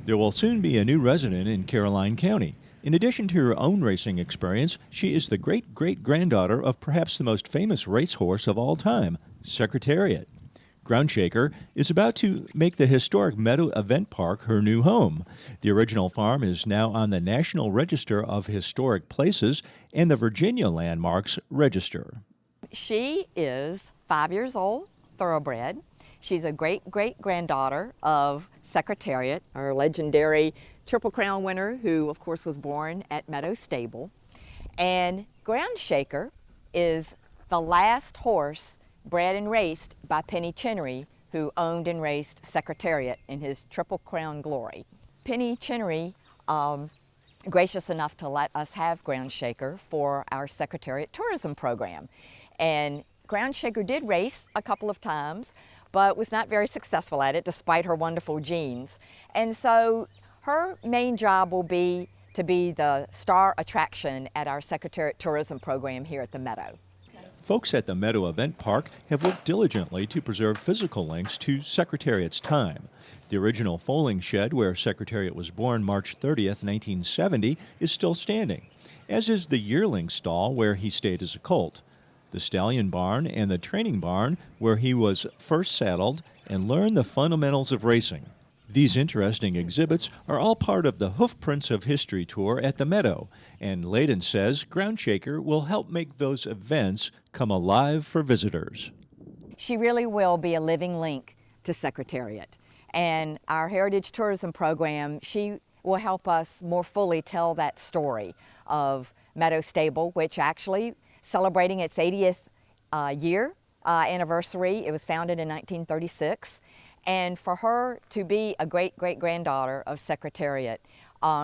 There will soon be a new resident in Caroline County. In addition to her own racing experience, she is the great-great-granddaughter of perhaps the most famous racehorse of all time, Secretariat. Groundshaker is about to make the historic Meadow Event Park her new home. The original farm is now on the National Register of Historic Places and the Virginia Landmarks Register. She is 5 years old, thoroughbred. She's a great-great-granddaughter of Secretariat, our legendary Triple Crown winner, who of course was born at Meadow Stable. And Groundshaker is the last horse bred and raced by Penny Chinnery, who owned and raced Secretariat in his Triple Crown glory. Penny Chinnery, gracious enough to let us have Groundshaker for our Secretariat tourism program. And Groundshaker did race a couple of times, but was not very successful at it despite her wonderful genes. And so her main job will be to be the star attraction at our Secretariat tourism program here at the Meadow. Folks at the Meadow Event Park have worked diligently to preserve physical links to Secretariat's time. The original foaling shed where Secretariat was born March 30th, 1970 is still standing, as is the yearling stall where he stayed as a colt, the stallion barn and the training barn where he was first saddled and learned the fundamentals of racing. These interesting exhibits are all part of the Hoofprints of History tour at the Meadow, and Ladin says Groundshaker will help make those events come alive for visitors. She really will be a living link to Secretariat. And our Heritage Tourism Program, she will help us more fully tell that story of Meadow Stable, which actually celebrating its 80th year anniversary. It was founded in 1936. And for her to be a great-great-granddaughter of Secretariat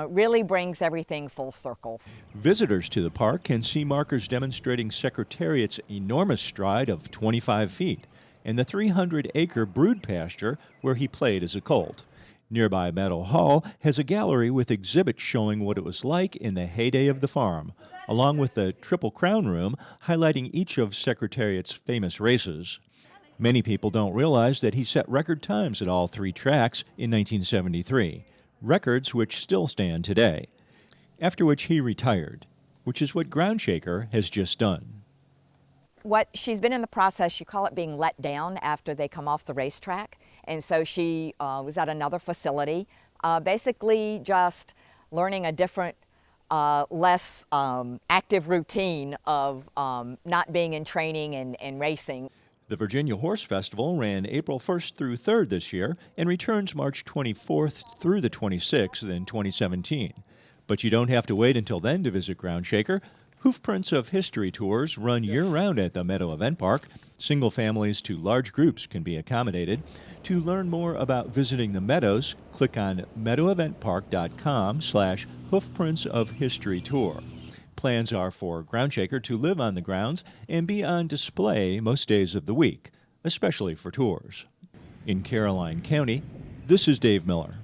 really brings everything full circle. Visitors to the park can see markers demonstrating Secretariat's enormous stride of 25 feet and the 300-acre brood pasture where he played as a colt. Nearby Meadow Hall has a gallery with exhibits showing what it was like in the heyday of the farm, along with the Triple Crown Room highlighting each of Secretariat's famous races. Many people don't realize that he set record times at all three tracks in 1973, records which still stand today, after which he retired, which is what Groundshaker has just done. What she's been in the process, you call it being let down after they come off the racetrack, and so she was at another facility, basically just learning a different, less active routine of not being in training and racing. The Virginia Horse Festival ran April 1st through 3rd this year and returns March 24th through the 26th in 2017. But you don't have to wait until then to visit Groundshaker. Hoofprints of History tours run year-round at the Meadow Event Park. Single families to large groups can be accommodated. To learn more about visiting the Meadows, click on meadoweventpark.com/Hoofprints of History tour. Plans are for Groundshaker to live on the grounds and be on display most days of the week, especially for tours. In Caroline County, this is Dave Miller.